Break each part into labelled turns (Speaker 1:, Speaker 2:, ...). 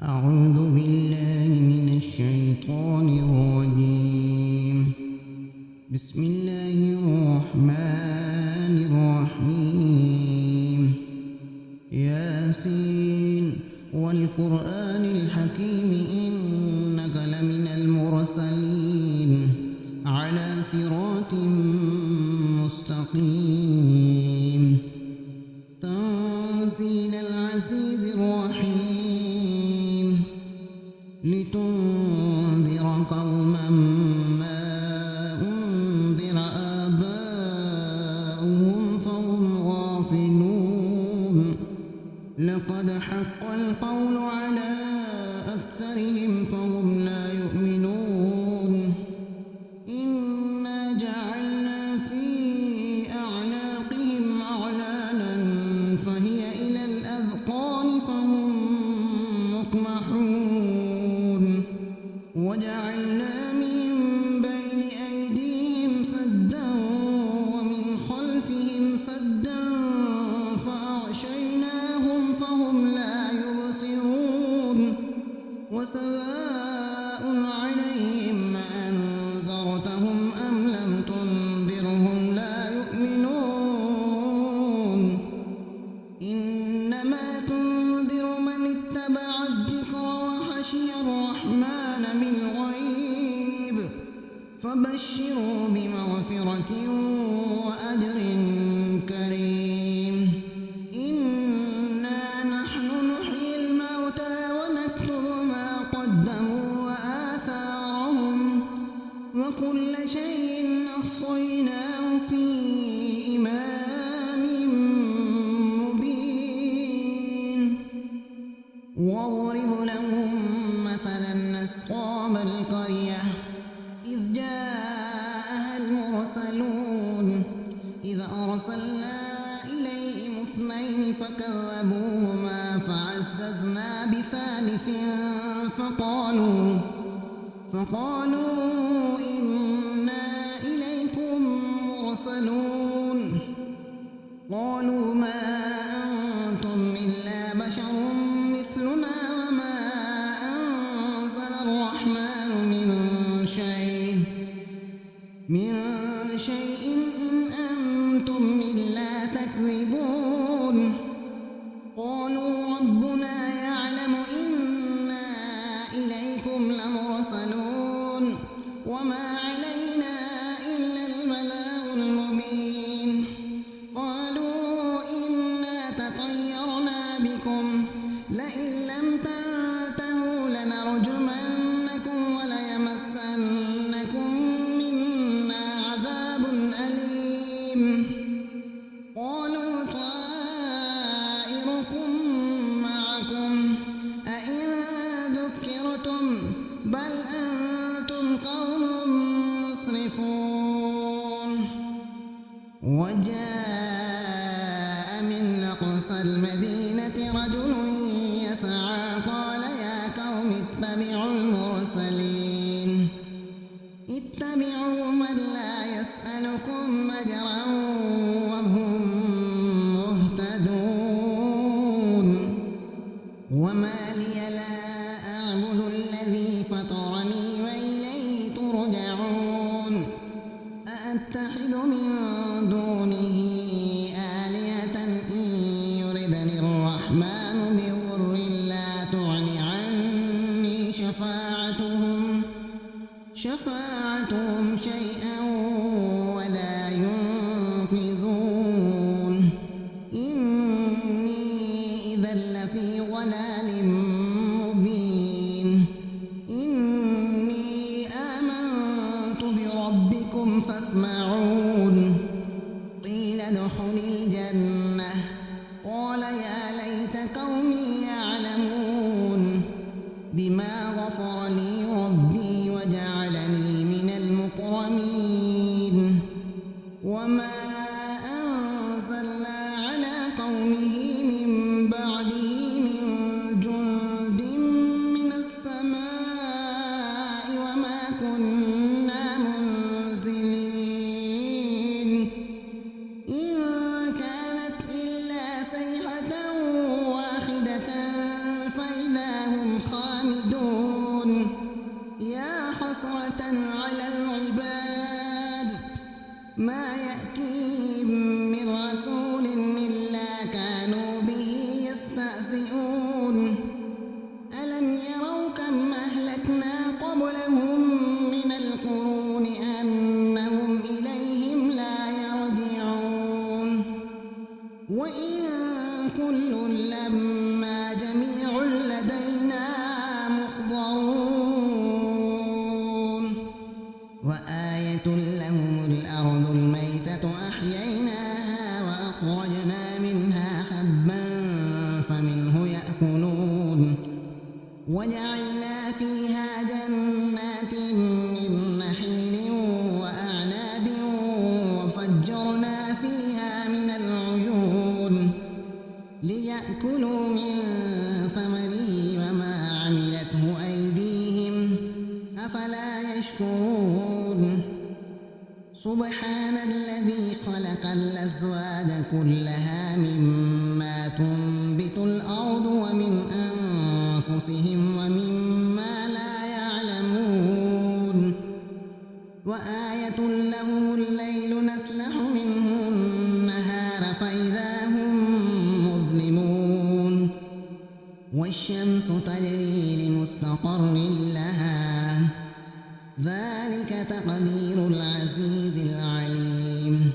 Speaker 1: أعوذ بالله من الشيطان الرجيم. بسم الله الرحمن الرحيم. ياسين والقرآن الحكيم إنك لمن المرسلين على صراط مستقيم. تنزيل العزيز الرحيم لتنذر قوما ما أنذر آباؤهم فهم غافلون. لقد حق القول على أكثرهم فهم لا يؤمنون. إنا جعلنا في أعناقهم أغلالا فهي إلى الأذقان فهم مقمحون. وجعلنا من بين أيديهم سدا ومن خلفهم سدا فأغشيناهم فهم لا يبصرون. وسواء عليهم أنذرتهم أم لم تنذرهم لا يؤمنون. إنما تنذر من اتبع الذكر وخشي الرحمن بالغيب فبشروا بمغفرة وأجر كريم. إنا نحن نحيي الموتى ونكتب ما قدموا وآثارهم وكل شيء أحصيناه في إمام مبين. واضرب لهم مثلا أصحاب القرية إذ جاءها المرسلون إذ أرسلنا إليهم اثنين فكذبوهما فعززنا بثالث فقالوا إنا إليكم مرسلون. قالوا ما أنتم إلا بشر مثلنا وما أنزل الرحمن من شيء إن أنتم إلا تكذبون. قالوا ربنا يعلم إنا إليكم لمرسلون وما علينا إلا البلاغ المبين. قالوا إنا تطيرنا بكم لئن لم تنتهوا لنرجمنكم وليمسنكم منا عذاب أليم. قالوا طائركم معكم أئن ذكرتم بل أنتم قوم مسرفون. وجاء من أقصى المدينة رجل يسعى قال يا قوم اتبعوا المرسلين اتبعوا من لا يسألكم أجرا وهم مهتدون. وما لي لا أعبد الذي فطرني وإليه ترجعون. أأتخذ من دونه آلهة إن يردني الرحمن بضر لا تغن عني شفاعتهم شيئا ولا ينقذون. إني إذا لفي ضلال مبين. إني آمنت بربكم فاسمعون. قيل ادخل الجنة قال يا ليت قومي يعلمون بما غفر لي ربي وجعلني من المكرمين. وما أنزلنا على قومه من بعده من جند من السماء وما كنا منزلين. خامدون يا حسرة على العباد ما يأتيهم من رسول إلا كانوا به يستهزئون ألم يروا كم أهلكنا قبلهم من القرون أنهم إليهم لا يرجعون وإن كل لما جميع لدينا محضرون وآية لهم الأرض الميتة أحييناها وأخرجنا منها حبا فمنه يأكلون وجعلنا فيها جنات من نخيل وأعناب وفجرنا فيها من العيون ليأكلوا من ثمره وما عملته أيديهم أفلا يشكرون سبحان الذي خلق الأزواج كلها مما تنبت الأرض ومن أنفسهم ومما لا يعلمون وآية لهم الليل نسلخ منه النهار فإذا هم مظلمون والشمس تجري لمستقر لها ذلك تقدير العزيز العليم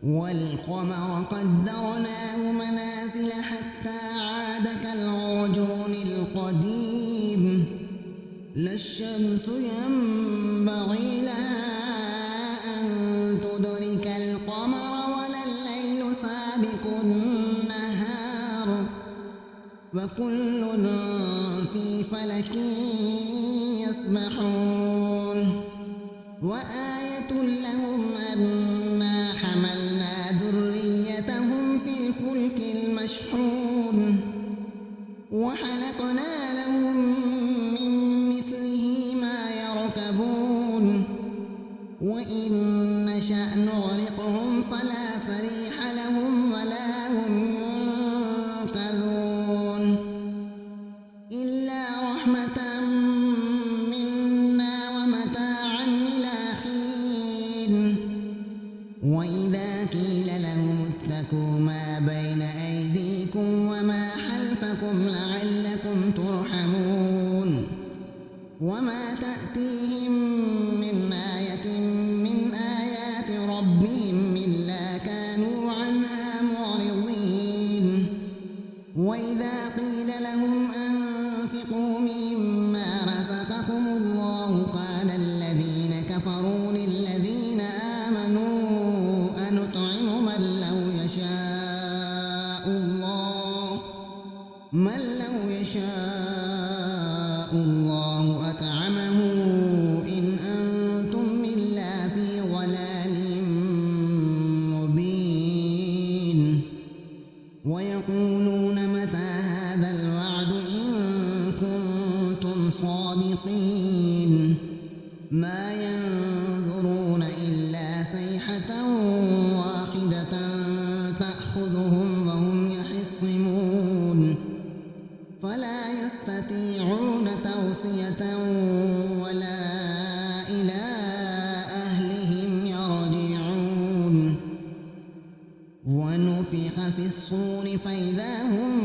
Speaker 1: والقمر قدرناه منازل حتى عاد كالعرجون القديم لا الشمس ينبغي لها أن تدرك القمر ولا الليل سابق النهار وكل في فلك يسبحون وآية لهم أنا حملنا ذريتهم في الفلك المشحون وخلقنا لهم من مثله ما يركبون وإن نشأ نغرقهم فلا صريخ لهم ولا هم ينقذون إلا رحمة منا ومتاعا إلى حين وإذا قيل لهم اتقوا ما بين أيديكم وما خلفكم لعلكم ترحمون وما تأتيهم من آية من آيات ربهم إلا كانوا عنها معرضين وإذا قيل لهم أنفقوا مما رزقكم الله قال الذين كفروا للذين آمنوا أنطعم من لو يشاء الله أطعمه إن أنتم إلا في ضلال مبين ويقولون متى هذا الوعد إن كنتم صادقين ما ينظرون إلا صيحة واحدة تأخذهم وهم يخصمون فلا يستطيعون توصية ولا إلى أهلهم يرجعون ونفخ في الصور فإذا هم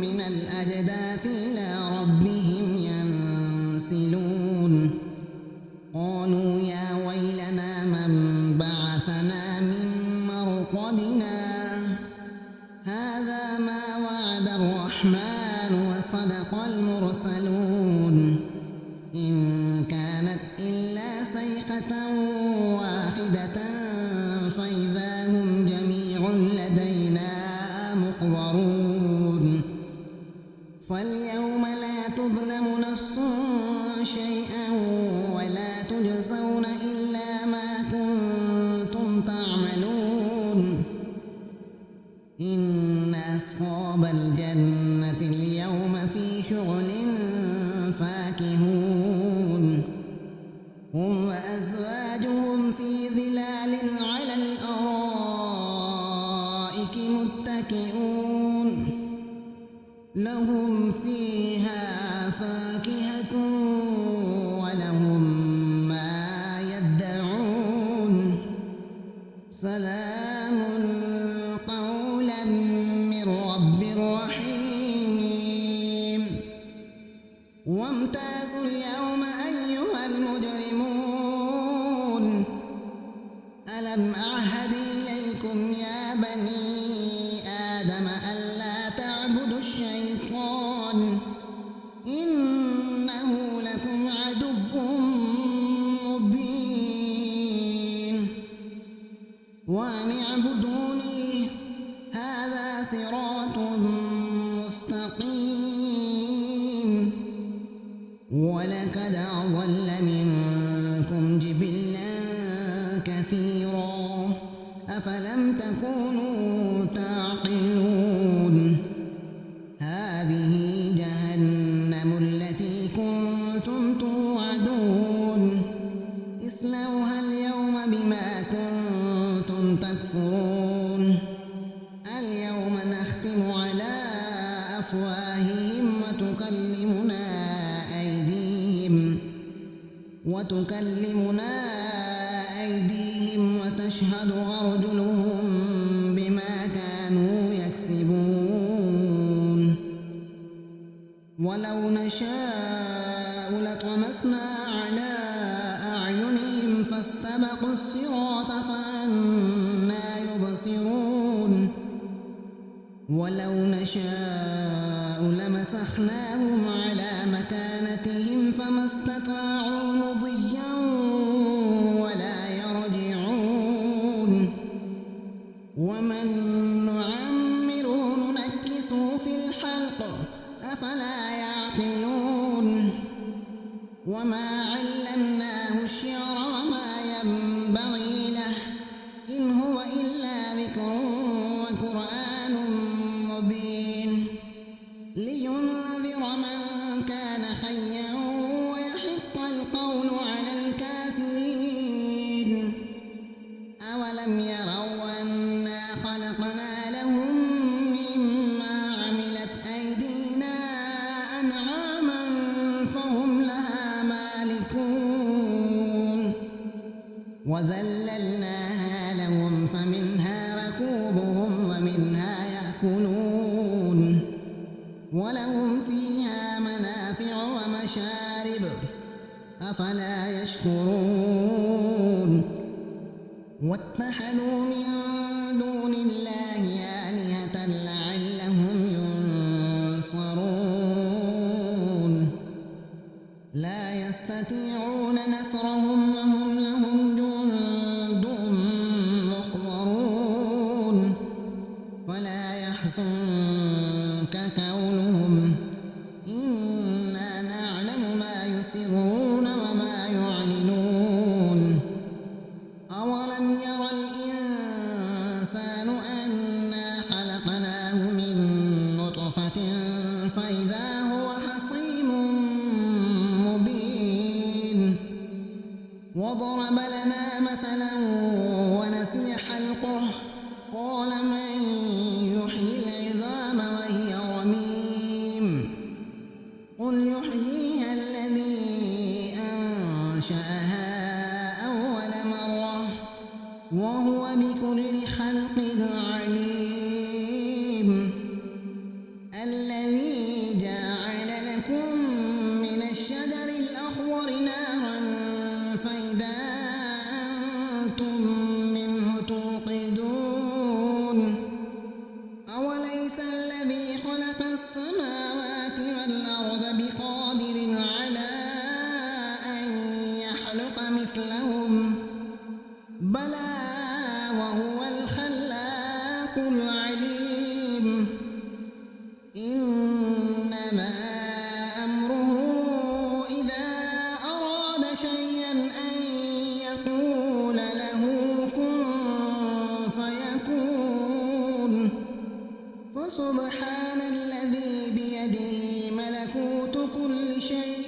Speaker 1: من الأجداث إلى ربهم ينسلون قالوا يا ويلنا من بعثنا من مرقدنا هذا ما وعد الرحمن وصدق المرسلون إن كانت إلا صيحة واحدة فإذا هم جميع لدينا محضرون فاليوم لا تظلم نفس شيئا ولا تجزون إلا ما كنتم تعملون إن أصحاب الجنة اليوم في شغل فاكهون هم وأزواجهم في ظلال على الأرائك متكئون لهم فيها ميت ولهم ما يدعون سلام قولا من رب رحيم وامتازوا اليوم أيها المجرمون ألم أعهد إليكم يا بني آدم ألا تعبدوا الشيطان إنه لكم عدو مبين وأن اعبدوني هذا صراط مستقيم ولقد أضل منكم جبلا كثيرا أفلم تكونوا تعقلون هذه جهنم التي كنتم توعدون اصلوها اليوم بما كنتم تكفرون اليوم نختم على أفواههم وتكلمنا أيديهم وتشهد أرجلهم بما كانوا يكسبون ولو نشاء لطمسنا على أعينهم فاستبقوا الصراط فأنى يبصرون ولو نشاء لمسخناهم على مكانتهم فما استطاعوا مضيا ولا يرجعون ومن نعمره ننكسه في الخلق أفلا يعقلون وما علمناه الشعر وما ينبغي له إن هو إلا ذكر وقرآن مبين لينذر من كان حيا ويحق القول على الكافرين أولم يروا أنا خلقنا لهم مما عملت أيدينا أنعاما فهم لها مالكون وذللناها لهم فمنها ركوبهم ومنها يأكلون ولهم فيها منافع ومشارب أفلا يشكرون واتخذوا من دون الله آلهة لعلهم ينصرون لا يستطيعون نصرهم وهم لهم جند محضرون ولا يحزنك قولهم إنا نعلم ما يسرون وما يعلنون أولم ير الإنسان أنا خلقناه من نطفة فإذا هو خصيم مبين وضرب لنا مثلا ونسي خلقه قال من يحيي العظام وهي رميم قل يحييها الذي أنشأها أول مرة وهو بكل خلق عليم الذي جعل لكم من الشجر الأخضر نارا فإذا أنتم منه توقدون أوليس الذي خلق السماوات والأرض بقادر على أن يخلق مثلهم بلى وهو الخلاق العليم إنما أمره إذا أراد شيئا أن يقول له كن فيكون فسبحان الذي بيده ملكوت كل شيء